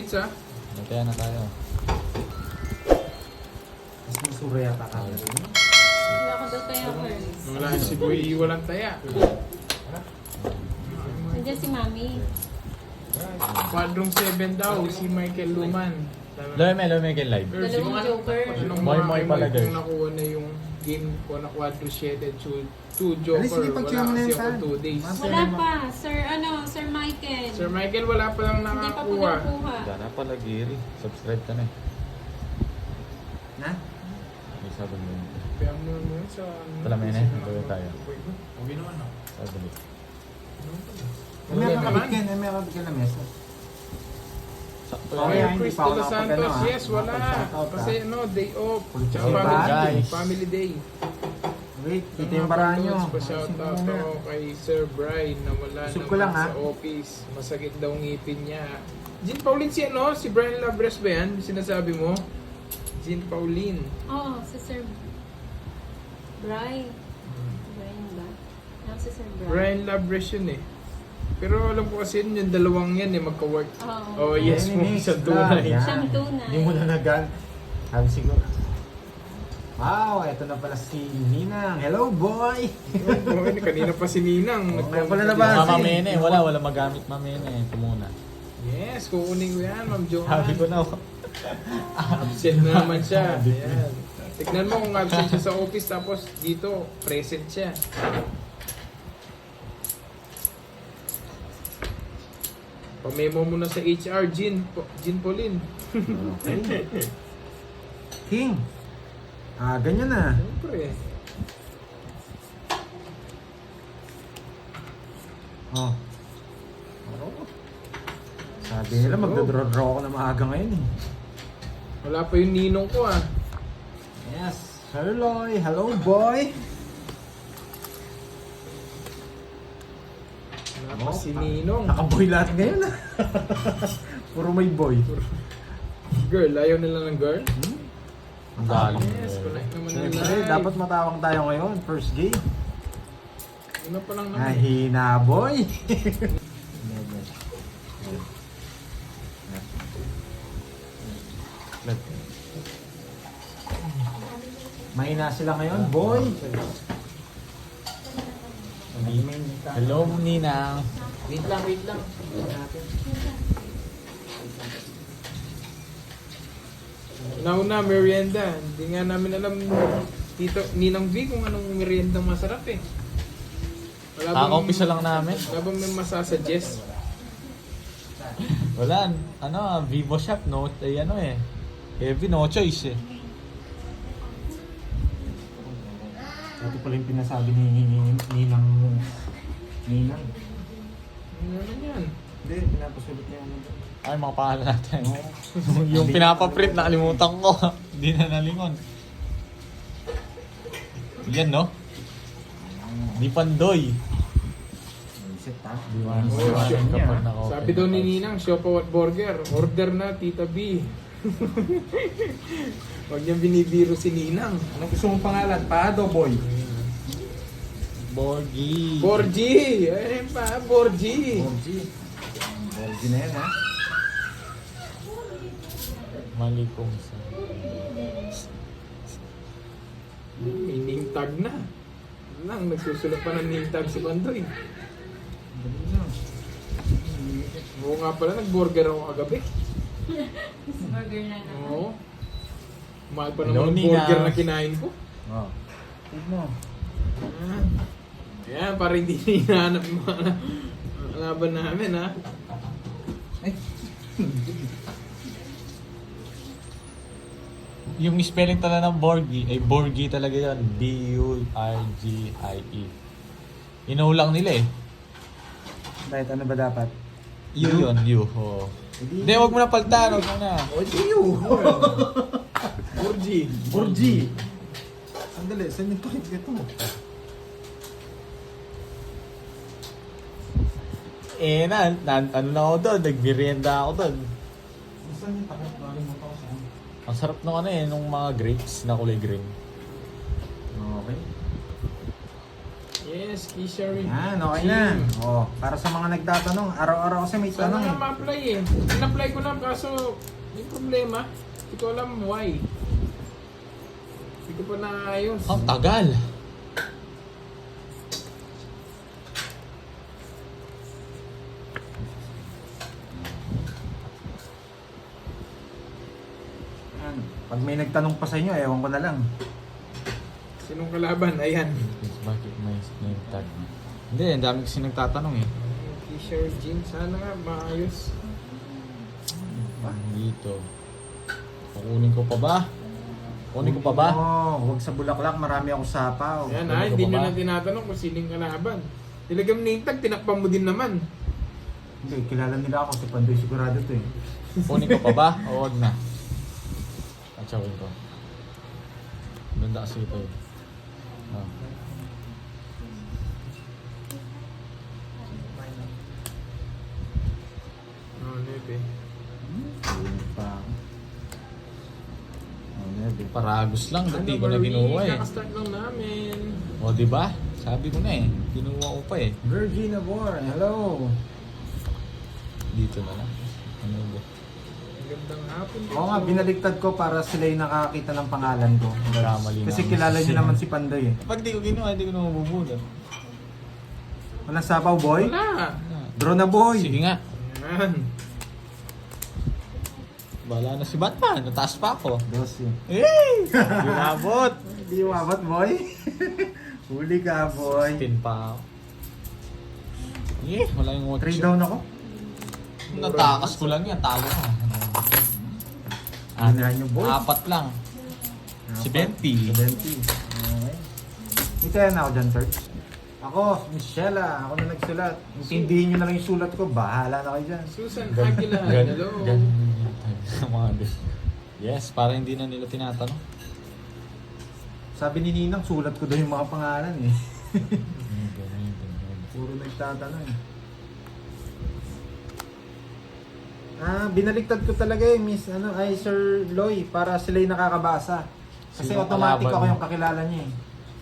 Pizza? Kaya na tayo. Mas masura yata ka. Wala ko daw kaya first. Wala si Boy, walang taya. Nandiyan si Mami. Quadrong 7 daw, si Michael Luman. Lome kay live. Dalawang Joker. Moy pala, guys. Kung nakuha na yung game ko na Quadro 7, 2 Joker, Sige, pag-check mo wala na kasi yan, ako Tan. 2 days. Wala pa. Sir Michael. Sir Michael, wala pa lang Hindi pa po nakakuha. nakuha. Sana pala Giri. Subscribe ka na eh. Na? May sabon mo. Kaya mo yun sa... Talamin eh. Tuloy tayo. Okay naman no? Sabon. May kakabit ka na, may kakabit ka na mesa. Sakto Okay, Mayor yan. hindi Chris pa ako de los Santos, nakapag-ano, ah. yes, wala. Nakapag-shoutout, Kasi day off. Tsaka Okay, family day. guys. Family day. Wait, ito yung paraan nyo. Pa-shoutout ako kay Sir Brian na wala Isip naman ko lang, sa ha? office. Masakit daw ngipin niya. Jean Pauline si ano? Si Brian Labres ba yan? Sinasabi mo? Jean Pauline. Oo, si Sir Brian. Brian ba? Ano si Sir Brian? Brian Labres yun eh. Pero alam ko kasi yun, yung dalawang yan eh, magka-work. Oh Oo. yes mo, Anyway, sa tunay. yan. Siyang tunay. Hindi mo na nagan. Sabi siguro. Wow, eto na pala si Ninang. Hello, boy! Oh, kanina pa si Ninang. Oo, nagko- pala nabasa. Mama Mene. Wala magamit Mama Mene. Ito muna. Yes, kukunin ko yan, Ma'am Joanne. Sabi ko na. Absent na naman siya. Ayan. Tignan mo kung absent siya sa office tapos dito, present siya. Pamemo mo na sa HR, Jean Pauline. Okay. King. Ganyan na. Siyempre. Oh. Sabi nila, magdodraw-draw ako na maaga ngayon eh. Wala pa yung ninong ko ah. Yes. Hello, hello, boy! Wala pa si Ninong. Nakaboy lahat ngayon ah. Puro may boy. Girl, ayaw nila ng girl? Ang galing. Yes, connect naman nila. Siyempre, dapat matawag tayo ngayon. First game. Una pa lang naman. Nahina, boy! Mahina sila ngayon, boy! Hello, Ninang. Wait lang, wait lang. Nauna, merienda. Hindi nga namin alam Tito Ninang V kung anong merienda masarap eh. Wala Kaka-umpisa lang namin. Wala bang may masasuggest? Wala. Vivo Shop. No, ano eh. Heavy, no choice eh. Ito pala yung pinasabi ni Ninang. Ninang? Ano naman yan? Hindi, pinapasulit niya yung Ay, mga pangalan natin. Yung pinapaprint, nakalimutan ko. Hindi na nalingon. Yan, no? Di Pandoy. Isip ta. Diwan. Oh, shit. Kapag naka-open Sabi daw na ni tayo. Ninang, Siopaw at Burger. Order na, Tita B. Huwag niyang binibiro si Ninang. Anong gusto mong pangalan? Paado, boy? Borgie. Borgie! Ayun pa, Borgie. Borgie. Borgie na yan, ha? Mali kong sa... May name tag na. Lang, nagsusulat pa ng name tag si Bandoy. Oo nga pala, nag-burger ako kagabi. Burger na naman. Oo. Mahal pa Hello, naman ang Nina. burger na kinain ko. Oh. Tignan mo. Ayan, para hindi hinahanap yung mga laban namin ha. Ay. Yung spelling talaga ng Borgie, ay Borgie talaga yan. B-U-R-G-I-E. Inulang nila eh. Bakit ano ba dapat? U yun, U. Oh. Hindi, wag mo na paltan. Wag mo na. O, you! Borgie. Borgie! Sandali, saan yung pakit ito? Ano na ako doon. Nagmerienda ako doon. Saan yung pakit? Nakalimutan ko saan. Ang sarap nung nung mga grapes na kulay green. Okay. Yes, Kisha Rin. Yan, okay na. Oh, para sa mga nagtatanong, araw-araw kasi may Sana tanong nga eh. ma-apply eh. In-apply ko na kaso may problema. Hindi ko alam why. Hindi ko pa naayos. Ang tagal. Yan. Pag may nagtanong pa sa inyo, ewan ko na lang. Sinong kalaban? Ayan. Bakit may name tag? Hindi, ang dami kasi nagtatanong eh. Kisha Jean. Sana nga maayos. Dito. Kukunin ko pa ba? Kunin ko pa ba? Oo, huwag sa bulaklak, marami ako sapaw. Ayan Ano ha, ka hindi ba nyo ba? na tinatanong kung sinong kalaban. Tilagam name tag, tinakpan mo din naman. Hindi, kilala nila ako, si Pandoy sigurado to eh. Kunin ko pa ba? O wag na? Atsawin ko. Ganda kasi ito eh. Oh. Oh, nebe. Kunin pa ako. Oh, nebe. Paragos lang, dati ko na ginuha eh. Kakastart lang namin. O di ba? Sabi ko na eh. Kinuha ko pa eh. Virgin Abor, hello! Dito na lang. Ano ba? Magandang hapon. Oo nga, binaliktad ko para sila yung nakakita ng pangalan ko. Kamali Kasi namin. kilala nyo naman si Pandoy eh. Pag di ko ginawa, hindi ko na mabubulan. Walang sapaw, boy? Wala. Draw na, boy! Sige nga. Ayan. Bahala na si Batman. Nataas pa ako. 12. Eh! Ginabot! Hindi umabot, boy. Huli ka, boy. 10 pa ako. Eh, wala yung watch. 3 down ako. Natakas ko lang yan. Talo ka. Ginahan nyo, boy. 4 lang. 70. 70. Okay. Hindi kaya na ako dyan, Turks. Ako, Miss Shella, ako na nagsulat. Intindihin nyo na lang yung sulat ko, bahala na kayo dyan. Susan Aguilar. Hello. Mga dis. Yes, para hindi na nila tinatanong. Sabi ni Ninang, sulat ko daw yung mga pangalan eh. Puro nagtatanong eh. Binaliktad ko talaga eh, Miss, Sir Loy, para sila yung nakakabasa. Kasi Sino automatic kalaban ako mo? yung kakilala niya eh.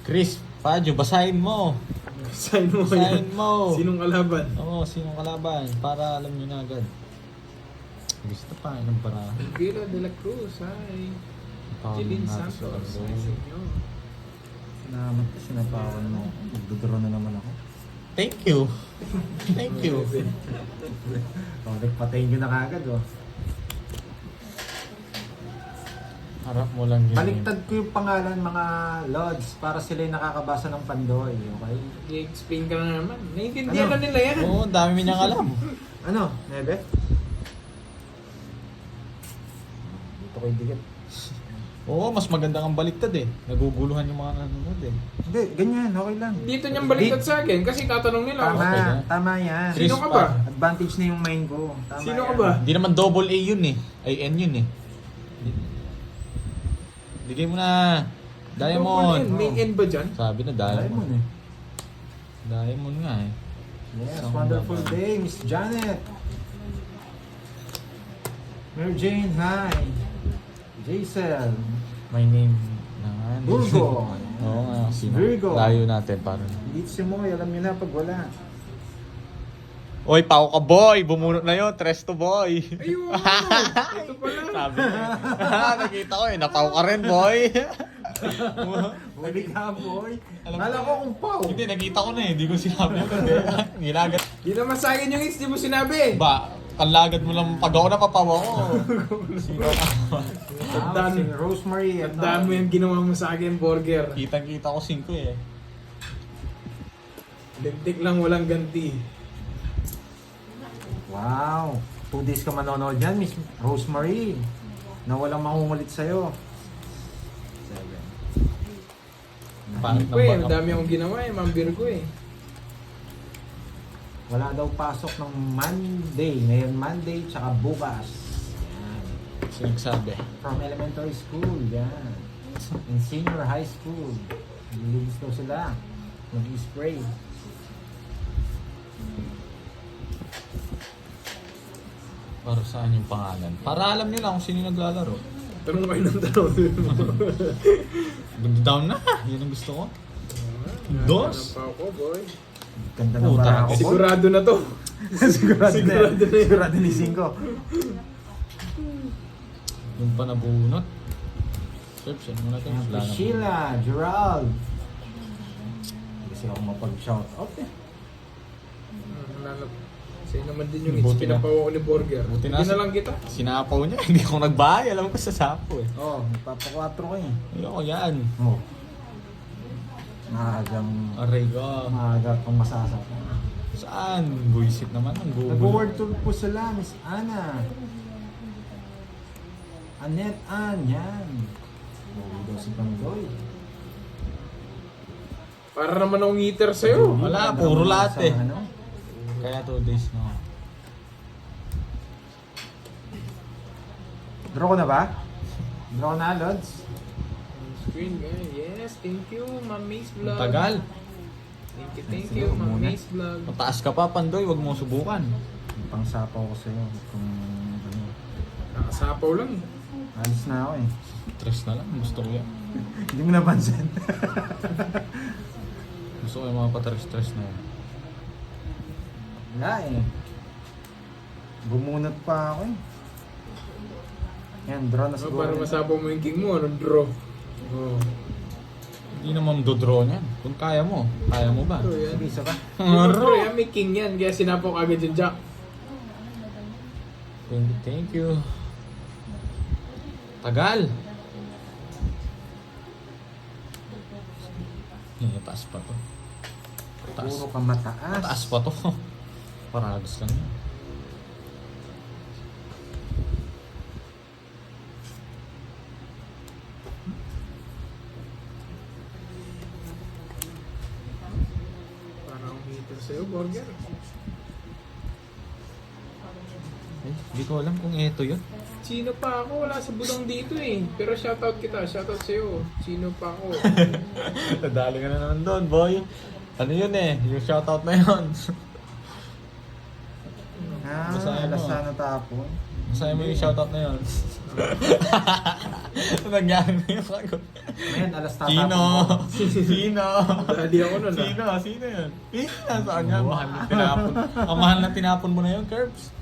Chris, Padjo, basahin mo. Sign mo Basahin yan. mo. Sinong kalaban? Oo, sinong kalaban? Para alam nyo na agad. Gusto pa, ng para. Elvira de la Cruz. Hi. Jeline Santos. Hi sa inyo. Salamat ko, sinapawan mo. Magdodoro na naman ako. Thank you. Thank you. Oh, nagpatayin nyo na kagad oh. Harap mo lang yun. Baliktad ko yung pangalan mga Lods para sila yung nakakabasa ng Pandoy, okay? I-explain ka na naman. Naiintindihan Ano? na nila yan. Oo, ang dami niyang alam. Ano, Nebe? Dito ko yung dikit. Oo, mas maganda kang baliktad eh. Naguguluhan yung mga nanonood eh. Hindi, ganyan, okay lang. Dito niyang baliktad sa akin kasi tatanong nila. Tama, Okay na. tama yan. Sino ka ba? Advantage na yung mind ko. Tama Sino yan. ka ba? Hindi naman double A yun eh. Ay, N yun eh. Bigay mo na. Diamond. May N ba dyan? Sabi na Diamond Diamond. eh. Diamond nga eh. Yes, Ang wonderful ganda. day, Miss Janet. Mary Jane, hi. Jaisel. My name na nga. Virgo. Oo nga. Sino? Virgo. Layo natin para. Dito si Moy, alam niyo na pag wala. Oy, pao ka boy! Bumunot na yun. Tres to boy. Ayun! Ito pala. Sabi niya. Nakita ko eh. Napaw ka rin boy. Huli ka, boy. Alam Alam ko- ko kung pau. Hindi, nakita ko na eh. Hindi ko sinabi yun. Ginagat. Di naman sa akin yung hits, di mo sinabi. Ba, kanlagad mo lang pag ako napapawa ko. Sino ka? Ah, si Rosemary. Ang dami yung ginawa mo sa akin, burger. Kitang-kita ko 5 eh. Lintik lang, walang ganti. Wow. 2 days ka manonood yan, Miss Rosemary. Na walang mangungulit sa'yo. 7. Pangit Ko eh, ng ang dami akong ginawa eh, Ma'am Virgo eh. Wala daw pasok ng Monday. Ngayon Monday, tsaka bukas. Yan. Sinagsabi. From elementary school, yan. In senior high school. Nililibis daw sila. Mag-spray. Para saan yung pangalan? Para alam nyo lang kung sino yung naglalaro. Tanong kayo ng tanong. Ganda down na. Yun ang gusto ko. Dos? Ano pa ako, boy? Ganda ng Puta, barako, boy. Sigurado na to. Sigurado na yan. Sigurado na yan. Sigurado ni Cinco. Yung pa nabunot. Sir, send mo natin. Ayan, Wala na. Priscilla, Gerald. Hindi kasi ako mapag-shoutout eh. Wala na. Sa'yo naman din yung Buti na. pinapawa ko ni Burger. Buti na Hindi na sa- lang kita. Sinapaw niya. Hindi ako nagbahay. Alam ko sa sapo eh. Oo, nagpapa-4 ka eh. Ayoko yan. Oo. Maagang... Aray ko. Maaga kang masasap. Saan? Buisit naman ang Google. Nag-word to po sila, Miss Ana. Annette Ann, yan. Oo, daw si Banggoy. Para naman akong eater sa'yo. Wala, puro lahat Sa eh. ano? Kaya 2 days no. Draw ko na ba? Draw ko na, Lods? Screen guy. Yes, thank you, Ma'am Mace Vlog. Ang tagal. Thank you, Ma'am Mace Vlog. Mataas ka pa, Pandoy. Huwag mo subukan. Pangsapaw ko sa'yo. Kung ano. Nakasapaw lang. Alis na ako eh. Stress na lang. Gusto ko yan. Hindi mo napansin. Gusto ko yung mga patres-stress na yan. Wala eh. Bumunot pa ako eh. Yan, draw na So, siguro. para masapaw mo yung king mo, anong draw? Oh. Hindi naman dodraw niyan. Kung kaya mo ba? Ito yan. Sige, isa pa. Draw yan, may king yan. Kaya sinapaw ka agad yung jack. Thank you. Tagal. Taas pa to. Taas. Puro ka mataas. Taas pa to. Paragos lang yan. Para akong eater sa'yo, Burger. Hindi ko alam kung ito yun. Sino pa ako? Wala sa budang dito eh. Pero shoutout kita. Shoutout sa'yo. Sino pa ako? Nadali ka na naman doon, boy. Ano yun eh? Yung shoutout na yun. Ah, Basahin mo. alas na natapon. Masaya mo yung shoutout na yun. Nangyari na yung sagot. Ngayon, alas tatapon Sino? ko. Sino? Dali ako nun ah. Sino? Sino yun? Saan nga? Mahal na tinapon. Ang mahal na tinapon mo na yun, Curbs.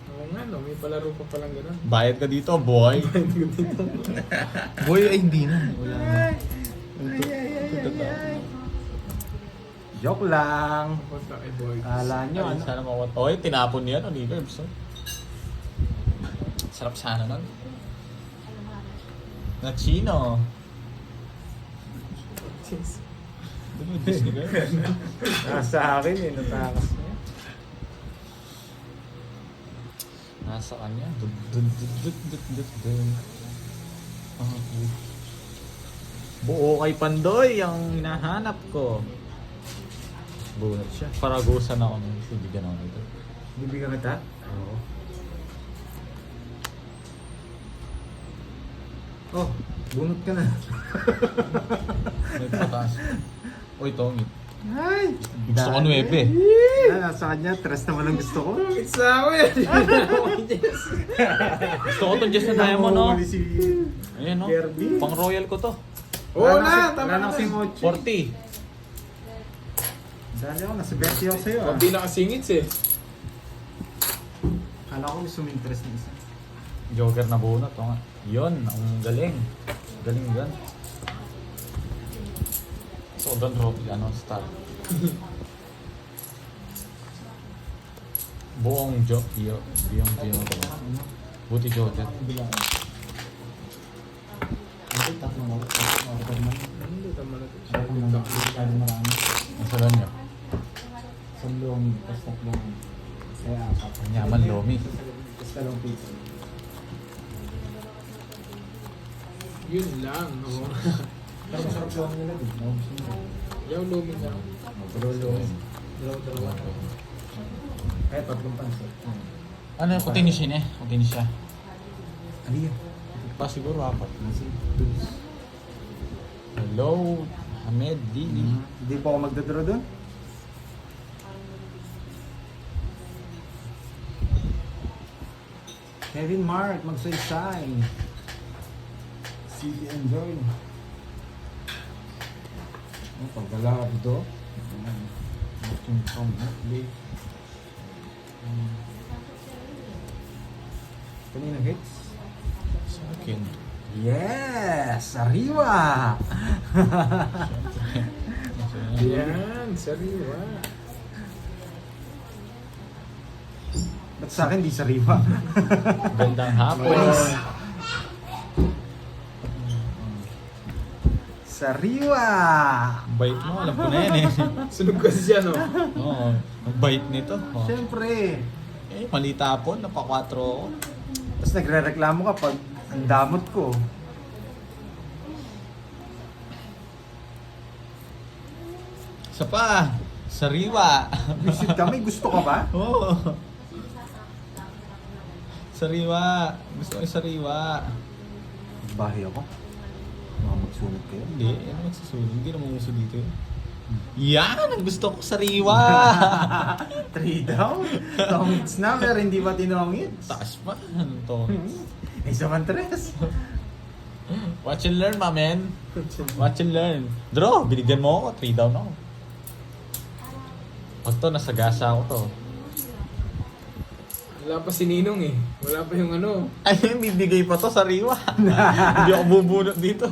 Oo nga no, may palaro pa palang ganun. Bayad ka dito, boy. Boy, ay hindi na. Wala na. Joke lang. Punta kay boy. Kala nyo, Ay, ano? sana mawat. Oy, tinapon niya, ano, Curbs. Sarap sana nun. Na chino. Ano yung Disney Curbs? Nasa akin eh, natakas niya. Nasa kanya. Buo kay Pandoy ang hinahanap ko. Bunot siya. Paragusan ako nung bibigyan ako nito. Bibigyan kita? Oo. Oh, bunot ka na. May pataas. Uy, tongit. Ay! Gusto ko 9. Ah, nasa kanya, 3 naman ang gusto ko. It's ako yan. Gusto ko itong Jess na Diamond, no? Nahuli si Ayan, no? Kirby. Pang royal ko to. Oo na, tama Wala na. na si Mochi. 40. Dali ako, nasa 20 ako sa'yo ah. Hindi nakasingits eh. Kala ko may suminterest na isa. Joker na bunot, o nga. Yun, ang galing. Galing yan. So, don't drop ano, star. Buong Buong Buti Joker. Hindi, tama mo. Hindi, tama na. Masyado marami. Ang salan niyo. Sandong, tapos tatlong. Kaya apat. Ang yaman, Lomi. Tapos talong pizza. Yun lang. Oo. Pero masarap lang nila din. Naubos nila. Yaw lumi na. Pero lomi. Dalawa. Kaya tatlong pansit. Ano, kutin niya siya eh. Kutin niya siya. Ano yan? Pa siguro apat. Nasi. Tulis. Hello, Ahmed Dili. Hindi po ako magdadro doon. Kevin Mark, magsaysay. City Enjoy. Pagbalardo. Yung pang-hotly. Kanina hits? Sa akin. Yes! Sariwa! Yan, sariwa. Ba't sa akin di sariwa? Gandang hapon. Sariwa! Bait mo, alam ko na yan eh. Sunog kasi siya, no? Oo, ang bait nito. Oh. Siyempre. Eh, mali tapon, napa-4 ako. Tapos nagre-reklamo ka pag ang damot ko. Isa pa, sariwa. Visit kami, gusto ka ba? Oo. Sariwa. Gusto ko yung sariwa. Bahay ako. Mga magsunod kayo. Hindi, ano magsusunod? Hindi naman uso dito eh. Yan! Ang gusto ko sariwa! 3 down? Tongits na, pero hindi ba tinongits? Taas pa. Ano to? Isa man 3. Watch and learn, ma men. Watch and learn. Draw, binigyan mo ako. 3 down ako. Pag to, nasagasa ako to. Wala pa si Ninong eh. Wala pa yung ano. Ay, bibigay pa to sariwa. Hindi ako bubunot dito.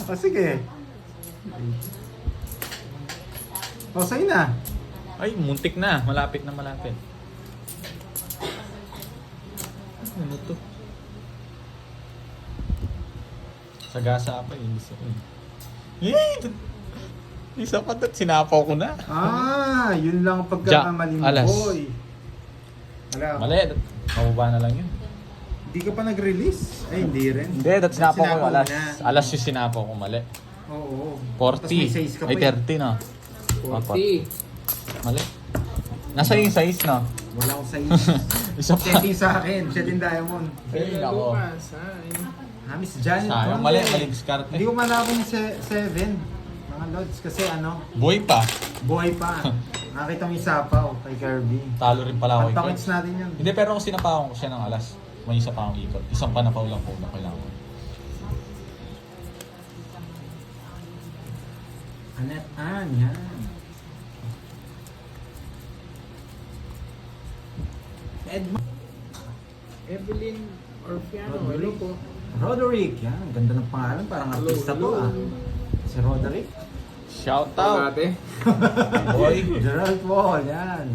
O sige. O sa'yo na. Ay, muntik na. Malapit na malapit. Ano to? Sagasa pa eh. Yay! Isa pa doon. Sinapaw ko na. Ah, yun lang ang pagkakamali mo, Alas. boy. Wala. Mali. Mababa na lang yun. Hindi ka pa nag-release? Ay, hindi rin. Hindi, that sinapaw ko. Sinapaw Alas. na. Alas yung sinapaw ko. Mali. Oo. Tapos may size ka 40. pa Ay, 30 na. 40. Mali. Nasa yung size na. Wala akong size. Isa pa. Setting sa akin. Setting diamond. Ay, Kaya nako. Lucas, ha? Miss Janet Sayang. Conde. Mali. Mali diskarte. Hindi ko manapin 7. Mga lods. Kasi ano, Boy pa. buhay pa. Nakita mo yung sapaw kay Kirby. Talo rin pala ako. Pagtakits natin yun. Hindi, pero kung sinapawan ko siya ng alas, may isa pa akong ikot. Isang panapaw lang po na kailangan. Anet Ann, yan. Edmond. Evelyn Orfiano. Hello Roderick. po. Roderick, yan. Ganda ng pangalan. Parang Hello, artista to hello. ah. Si Roderick. Shout Tao. out! Boy! Gerald Paul, yan.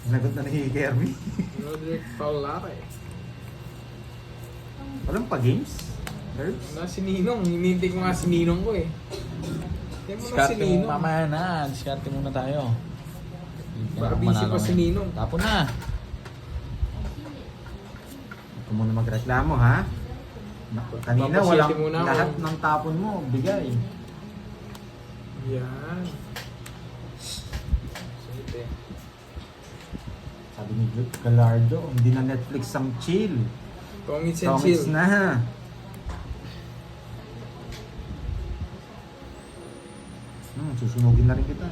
Nagot na ni Kirby. Roderick Paulare. Walang pa games? Herbs? Wala si Ninong. Hinintay ko nga si Ninong ko eh. Hindi mo na si Diskarte mo Ninong. mamaya na. Diskarte muna tayo. Baka busy pa si Ninong. Tapon na. Ikaw muna magreklamo ha. Kanina Papasete walang muna ako. lahat ng tapon mo. Bigay. Yan. Sige. Sabi ni Gallardo, hindi na Netflix ang chill. Tongits and Tongits chill. na. Susunugin na rin kita.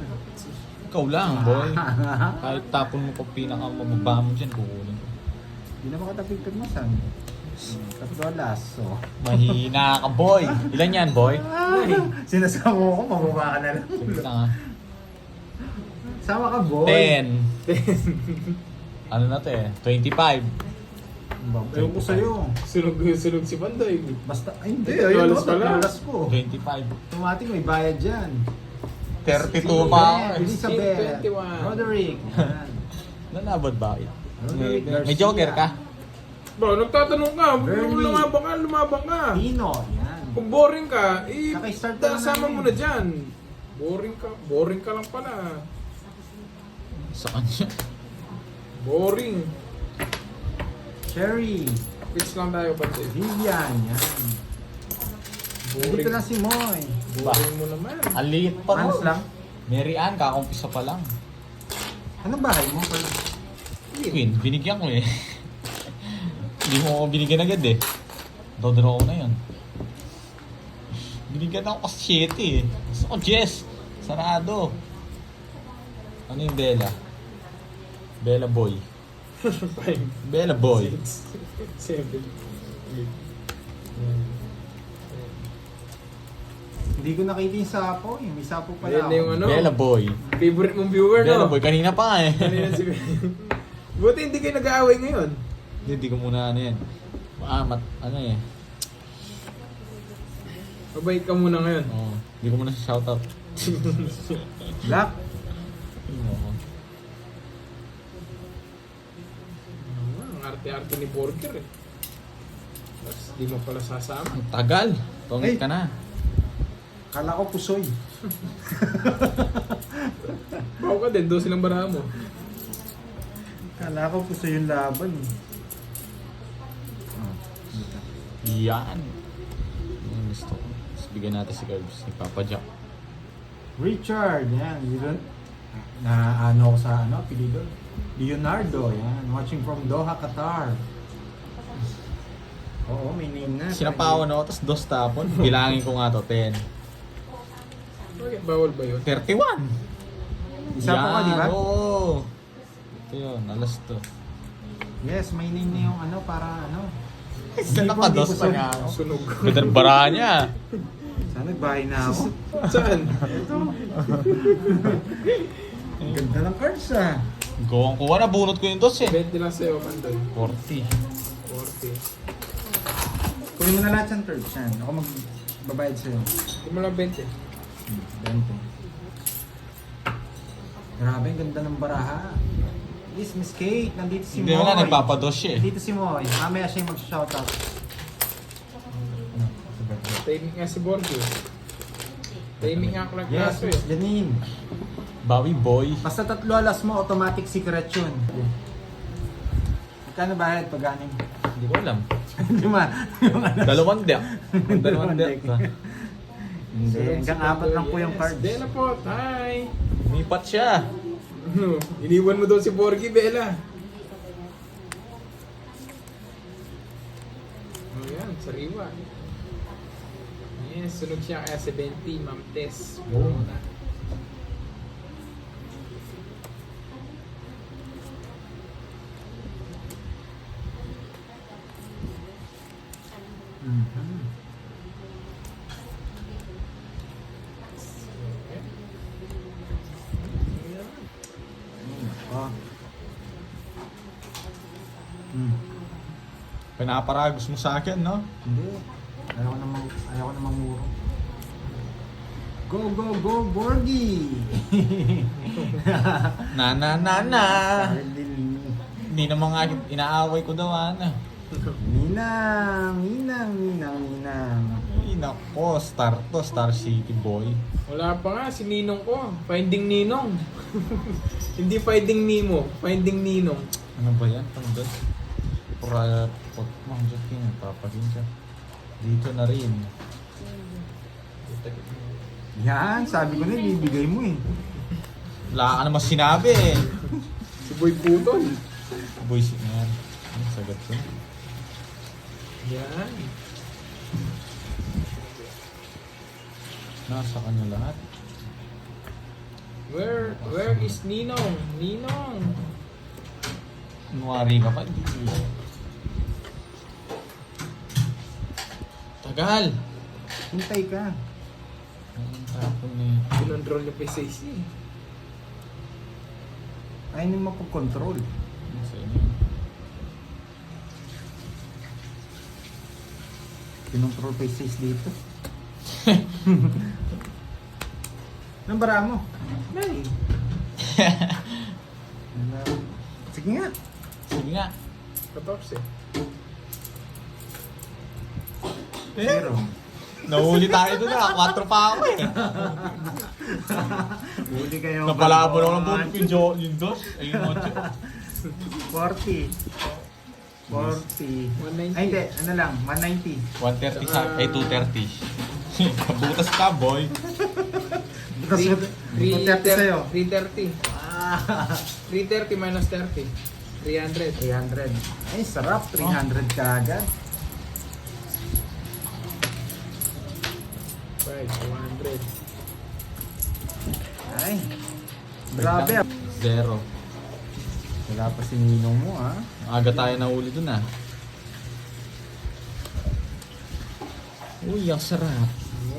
Ikaw lang, boy. Kahit tapon mo kung pinakamababa mo dyan, kukunin ko. Hindi na makatapigtag mo saan. $3. So. Mahina ka, boy. Ilan yan, boy? Sinasama ko, mababa ka na lang. Sige na nga. Sama ka, boy. 10. Ano na to eh? 25. Ewan ko sa'yo. Sunog si Pandoy. Basta, ay hindi. $3 Ayun mo, pala. $3 ko. 25. Automatic may bayad dyan. 32 pa ako. eh. Elizabeth. 21. Roderick. Yan. Nanabad ba? Roderick May Garcia. joker ka? Bro, nagtatanong ka. Bernie. Lumabang ka. Tino. Yan. Kung boring ka, Kaka-start ka lang sama namin. mo na dyan. Boring ka lang pala. Sa kanya. Boring. Cherry. Pitch lang tayo, Pandoy. Vivian. Yan. Boring. Dito na si Moy. Boring mo naman. Ang liit pa Panos ron. lang. Mary Ann, kakumpisa pa lang. Anong bahay mo? Queen, binigyan ko eh. Hindi mo ako binigyan agad eh. Dodraw ko na yun. Binigyan ako kasi 7 eh. Gusto ko Jess. Sarado. Ano yung Bella? Bella Boy. 5, Bella Boy. 7, 8. Hindi ko nakita yung sapo eh. May sapo pala Ayan na yung ano. Bella Boy. Favorite mong viewer, Bella no? Boy, kanina pa eh. Kanina si Buti hindi kayo nag-aaway ngayon. Hindi ko muna ano yan. Ano eh. Mabait ka muna ngayon. Oo. Hindi ko muna sa shoutout. Black. Oo. Ang arte-arte ni Borger eh. Tapos di mo pala sasama. Ang tagal. Tungit Ay. ka na. Kala ko pusoy. Bawa ka din, 12 lang baraha mo. Kala ko pusoy yung laban. Oh, dito. Yan. Yung gusto ko. Tapos bigyan natin si Curbs. Si Papa Jack. Richard, yan. Na ano ko sa ano, apelido. Leonardo, yan. Watching from Doha, Qatar. Oo, may name na. Sinapawan ako, tapos dos tapon. Bilangin ko nga to, 10. Bakit bawal ba yun? 31! Isa po ka, di ba? Oo. Ito yun, alas to. Yes, may name na yung ano, para ano. Isa Hindi po, nakados hindi po pa niya ako. Sunog. Ganda ng bara niya. Sana nagbahay na ako. Saan? Ang ganda ng cards ah. Gawang kuha na, bunot ko yung dos eh. 20 lang sa'yo, Pandoy. 40. 40. Kunin mo na lahat ng cards yan. Ako magbabayad sa'yo. Hindi mo lang 20. 20. Grabe, ang ganda ng baraha. Yes, Miss Kate. Nandito si Hindi Moy. mo na, nagpapados siya eh. Nandito si Moy. Mamaya siya yung mag-shoutout. Timing nga si Borger. Timing nga ako Yes, nagkaso eh. Miss Janine. Bawi boy. Basta 3 alas mo, automatic secret yun. Magkano bayad pag anim? Hindi ko alam. Lima. Yung ano. Dalawang deck. Dalawang deck. Hindi, hanggang 4 lang po yung cards. Bella po, hi! Umipat siya. Ano? Iniwan mo daw si Borgie, Bella. Oh yan, sariwa. Yes, sunog siya kaya 70, Ma'am Tess. Oh. Mhm. Oh. Pinaparagos mo sa akin, no? Hindi. Ayaw ko namang muro. Go, go, go, Borgie! Na. Sardin. Hindi naman nga inaaway ko daw, ano. Ninang. Ay, nako, Star to, Star City boy. Wala pa nga, si Ninong ko. Finding Ninong. Hindi Finding Nemo, Finding Ninong. Ano ba yan? Ano doon? Pot mo, dyan yun, papagin siya. Dito na rin. Yan, sabi ko na, ibibigay mo eh. Wala ka naman sinabi eh. Si Boy Putol. Boy, yan. Ano, sagat ko. Yan. Nasa kanya lahat. Where is Ninong? Ninong. Nuwari ka pa, hindi. Tagal. Hintay ka. Ang tapon eh. Pinontrol niya pa yung 6 eh. Ayaw nyo mapag-control. Ano sa inyo? Pinontrol pa yung 6 dito. Anong bara mo? Nay. Sige nga. Sige nga. 14. Zero. Nahuli tayo doon na. 4 pa ako eh. Huli kayo. Napalabo na lang po yung dos. Ay, yung 8. 40. 40. 190. Ay hindi, ano lang, 190. 130 sa, ay 230. Butas ka, boy. Butas mo, 230 sa'yo. 330. 330 minus 30. 300. 300. Ay, sarap. 300 ka agad. 5, 100. Ay, grabe. Zero. Wala pa si Ninong mo, ha? Aga tayo nahuli doon ah. Uy, ang sarap.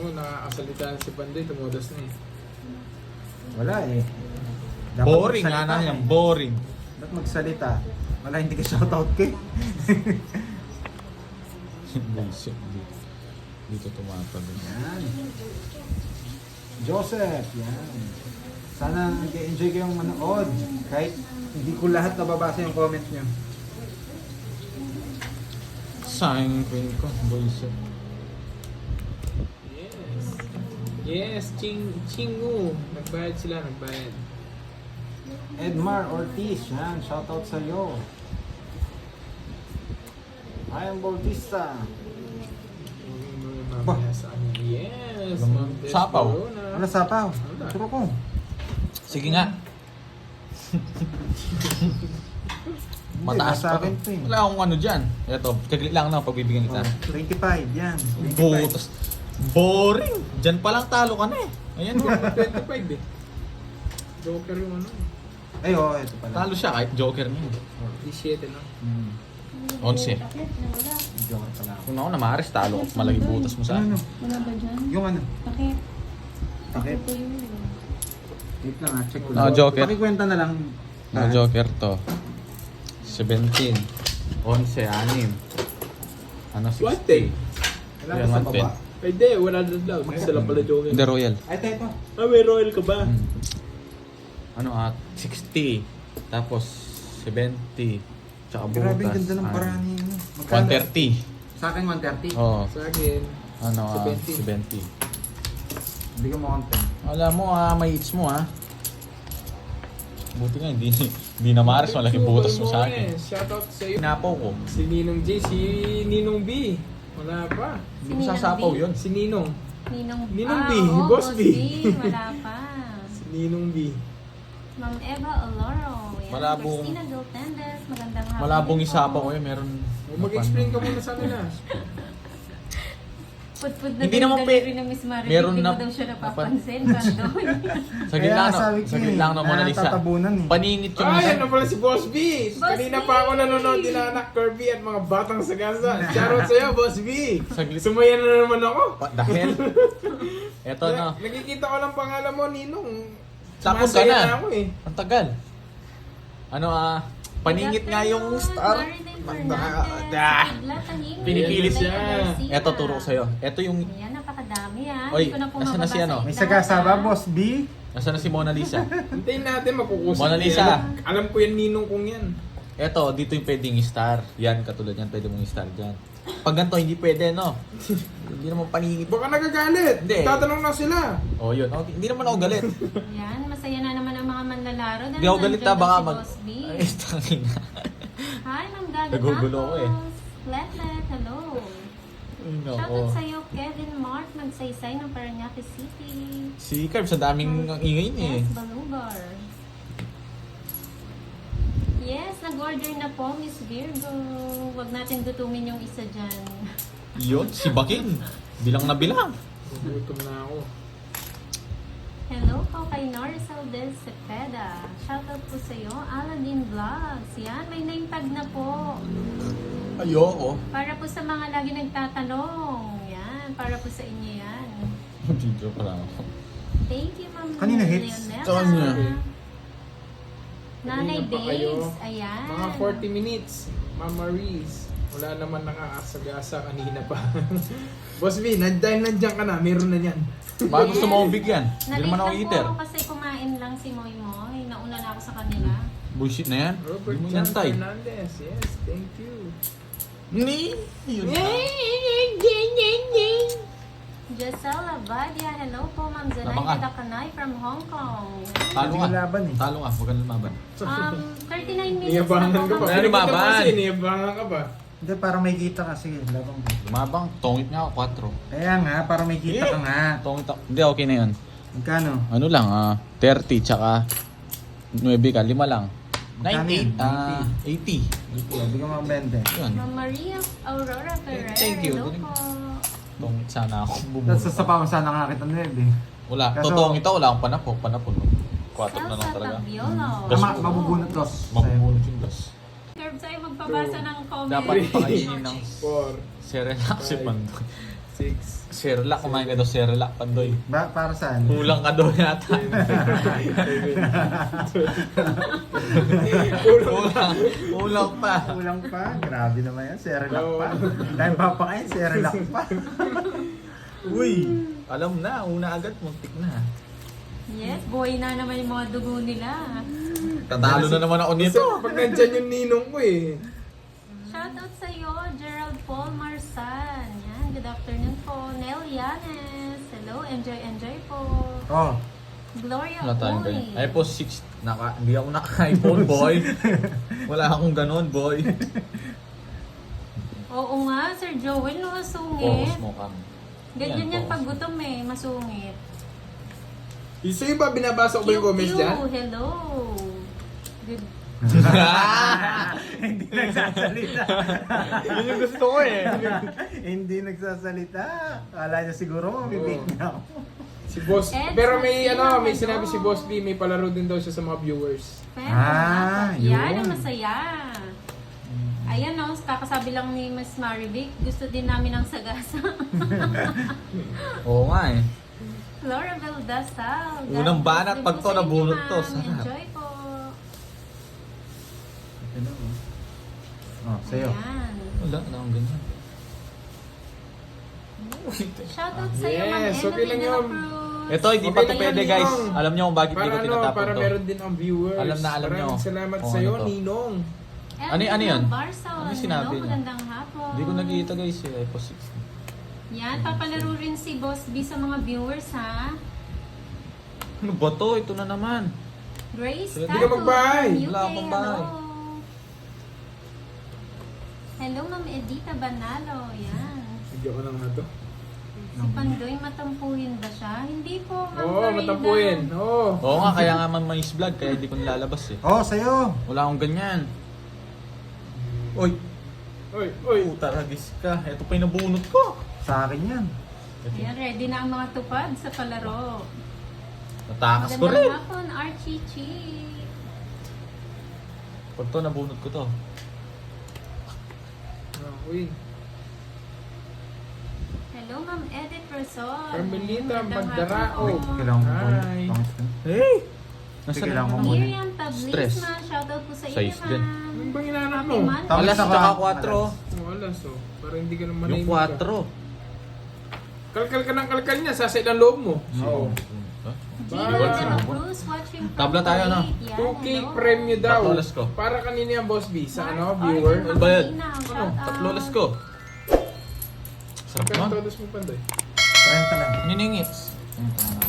Oo, nakakasalita na si Pandoy, tumudas na eh. Wala eh. Dapat Boring magsalita nga na yan, eh. boring. Dapat magsalita. Wala, hindi ka shoutout ko eh. Bullshit. Dito tumatalo. Yan. Joseph, yan. Sana nag-enjoy kayong manood. Kahit hindi ko lahat nababasa yung comment nyo. Sayang queen ko, bullshit. Yes. Yes, Chingu. Nagbayad sila, nagbayad. Edmar Ortiz, yan. Shoutout sa iyo. I am Bautista. Mamaya sa amin. Yes, Alam mo, Ma'am Tess sapaw. Corona. Wala sapaw. Wala. Turo ko. Sige nga. Mataas nasa pa akin to. to eh. Wala akong ano dyan. Ito, kaglit lang na pagbibigyan kita. 25, yan. 25. Butas. Boring. Dyan pa lang talo ka na eh. Ayan o. 25 eh. Joker yung ano. Ay, oh, ito pala. Talo siya kahit joker niya. 17 no? 11. Bakit? Nawala. Joker pala ako. Kung ako na maaris, talo ko. Malagi butas mo sa Ano, akin. ano? Wala ba dyan? Yung ano? Bakit? Takip. Ito yun. Wait lang ha, check ko Ah, joker. Pakikwenta na lang. No, joker to. 17. 11, 6. Ano, 60. Wala Yan, ba sa 110. baba? Ay di, 100 daw. Isa lang pala Joker. Hindi, royal. Ay, ito. Ah, may Royal ka ba? Ano, 60. Tapos, 70. Tsaka butas. Grabe, ang ganda ng paraan niya. Magkano? 130. Sa akin, 130. Oo. Sa akin, Ano, 70. 70. Hindi ko makontent. Alam mo may hits mo Buti nga, hindi na maris, malaki butas mo sa akin. Shoutout sa iyo. Pinapaw ko. Si Ninong J, si Ninong B. Wala pa. Hindi mo sasapaw yun. Si Ninong. Ninong B, oo, Boss B. Wala pa. Si Ninong B. Ma'am Eva Oloro. Yan. Malabong- Christina Doltendes. Magandang hapon. Malabong din po. isapaw ko yun, meron... Mag-explain ka muna sa nila. Put-put na Hindi din naman delivery ng Miss Marie. meron Hindi na- mo daw siya napapansin. Pandoy. Saglit lang, saglit lang no, Mona Lisa. Natatabunan eh. Paningit yung Ay, ano pala si Boss B. Boss Kanina B. pa ako nanonood din anak Kirby at mga batang sagasa. Shoutout sa'yo, Boss B. Saglit. Sumaya na naman ako. What the hell? Eto no. Nakikita ko lang pangalan mo, Ninong. Tapos ka Sumasaya na. ako eh. Ang tagal. Ano paningit nga yung star. Pinipilit siya. Eto, turo ko sa'yo. Eto yung... Yan, napakadami Oy, Hindi ko na po nasaan na si mababasa ano? yung May lahat, sagasa ba, ah. Boss B? Nasaan na si Mona Lisa? Hintayin natin, makukusap. Mona Lisa. Alam ko yan, Ninong kong yan. Eto, dito yung pwedeng star. Yan, katulad yan, pwede mong star dyan. Pag ganito, hindi pwede, no? Hindi naman paningit. Baka nagagalit. Hindi. Tatanong na sila. Oh, yun. Okay, hindi naman ako galit. Yan, masaya na naman ang mga manlalaro. Hindi ako galit na, baka si mag... Boss B. Ay, tangin na. Hi, Ma'am Gaga Nagugulo ako eh. Letlet, hello. Ay, nako. Shoutout sa'yo, Kevin Mark, magsaysay ng Parañaque City. Si Carb, sa daming ang ingay niya eh. Yes, Balugar. Yes, nag-order na po, Miss Virgo. Huwag natin gutumin yung isa dyan. Yun, si Baking. Bilang na bilang. Gutom na ako. Hello po kay Norisol Del Cepeda. Shoutout po sa'yo, Aladdin Vlogs. Yan, may name tag na po. Ayoko. Para po sa mga lagi nagtatanong. Yan, para po sa inyo yan. Video pala ako. Thank you, Ma'am Kanina hits? Leonela. Kanya. Kanina Nanay pa kayo. Babes. Ayan. Mga 40 minutes. Mama Reese. Wala naman nakakasagasa kanina pa. Boss B, dahil nandiyan ka na, meron na yan. Baka gusto mo akong bigyan. Hindi Nalate naman ako lang eater. po ako kasi kumain lang si Moy Moy. Nauna na ako sa kanila. Bullshit na yan. Robert Hindi mo John inantay. Fernandez. Yes, thank you. Ni! Yun na. Giselle Avadia. Hello po, Ma'am Zanay Laban ka. Kadakanay from Hong Kong. Talo Hindi nga. ko laban eh. Talo nga. Huwag ka na lumaban. 39 minutes Niyabangan na po, ka ba? Ma'am. Ano Nakikita mo lumaban? kasi, niyabangan ka ba? Hindi, para may kita kasi. Labang ko. Lumabang. Tongit nga ako. 4. Kaya nga, para may kita ka nga. Tongit ako. Hindi, okay na yun. Magkano? Ano lang, 30 tsaka 9 ka. 5 lang. Magkano yun? 80. 80. Hindi ka makabente. Yun. Ma'am Maria Aurora Ferrer. Thank you. Hello po. Tongit sana ako. Tapos sa sapawan sana nga kita na eh. Wala. Kaso- Totongit ako. Wala akong panapok. Panapok. 4 na lang Elsa talaga. Tabiolo. Mabubunot dos. Mabubunot yung dos. Curve sa'yo magbabasa ng comment. Dapat pakainin ng 4, Serelac si Pandoy. 6. Sherlock, kumain ka daw Sherlock, Pandoy. Para saan? Kulang ka daw yata. Kulang pa. Kulang pa. Grabe naman yan. Serelak Oo. pa. Dahil papakain, serelak pa. Uy, alam na, una agad, muntik na. Yes, buhay na naman yung mga dugo nila. Tatalo na naman ako nito. Ito, pag nandyan yung ninong ko eh. Shoutout sa iyo, Gerald Paul Marsan. Yan, good afternoon po. Nel Yanes. Hello, enjoy po. Oh, Gloria Wala tayong Uy. ganyan. iPhone 6, hindi ako naka-iPhone, boy. Wala akong ganun, boy. Oo nga, Sir Joel, no, Oh, masungit. smoke kami. Ganyan yan Yan, pag gutom eh, masungit. Isa yung ba binabasa ko ba yung comments dyan? Hello. Good. hindi nagsasalita. Yun yung gusto ko eh. Hindi nagsasalita. Kala niya siguro mabibig na ako. Si Boss, Ed, pero may Marcelo, may hello. sinabi si Boss B, may palaro din daw siya sa mga viewers. Pero, yun. yan ang masaya. Ayan no, kakasabi lang ni Miss Marivic, gusto din namin ng sagasa. Oo nga eh. Flora Valdasal. Unang banat, pag to, nabunot to. Sarap. Enjoy po. Oh, sa'yo. Ayan. Wala na akong ganyan. Shoutout sa iyo, Ma'am Yes, okay lang Evelyn yun. Cruz. Ito, hindi Okay pa to lang pwede yan, guys. Ninong. Alam niyo kung bakit hindi Para ko ano, tinatapon para to. meron din ang viewers. Alam na alam nyo. Maraming salamat Kung sa'yo, ano to. Ninong. Ano yan? Barsal. Ano yung sinabi Hello, niya? magandang hapon. Hindi ko nakikita guys eh. iPhone 6. Yan, papalaro rin si Boss B sa mga viewers ha. Ano ba to? Ito na naman. Grace Hindi ka Tattoo magbahay. from UK, Wala akong bahay. hello. Hello, Ma'am Edita Banalo. Yan. Bigyan ko lang na to. Si Pandoy, matampuhin ba siya? Hindi po, Ma'am Oo, Florinda. matampuin. Oo. Oo nga, kaya nga man mais vlog. Kaya hindi ko nilalabas eh. Oh, sa'yo. Wala akong ganyan. Uy, Oy, oy. puta ragis ka. Ito pa yung nabunot ko. Sa akin yan. Ayan, ready na ang mga tupad sa palaro. Natakas ko rin. Magandang hapon, Archie Chi. Pag to, nabunot ko to. Uy. Hello, Ma'am Edith Rosol. Carmelita Magandang Magdarao. hapon po. Kailangan ko Hi. Hey! Sige Nasaan lang na ako. naman? Miriam Stress. Tablisma, shoutout po sa iyo, Size din. Ma'am. Ano bang inaanap Happy mo? Monday. Tama. Alas Alas tsaka saka 4. Oh, alas oh. Para hindi ka naman Yung 4. Kalkal ka ng kalkal niya, sasay ng loob mo. Oo. Gina Bye. Cruz watching from Tabla tayo, no? Kuwait. Yan, 2K hello. premyo daw. Tatlo alas ko. Para kanina yung Boss B, sa ano, Mark viewer. Arden Ano ba yan? Mamalinaw, Ano? shoutout. Tatlo ko. Sarap Kaya naman. todos mo panday. 30 lang. Niningits. Ito na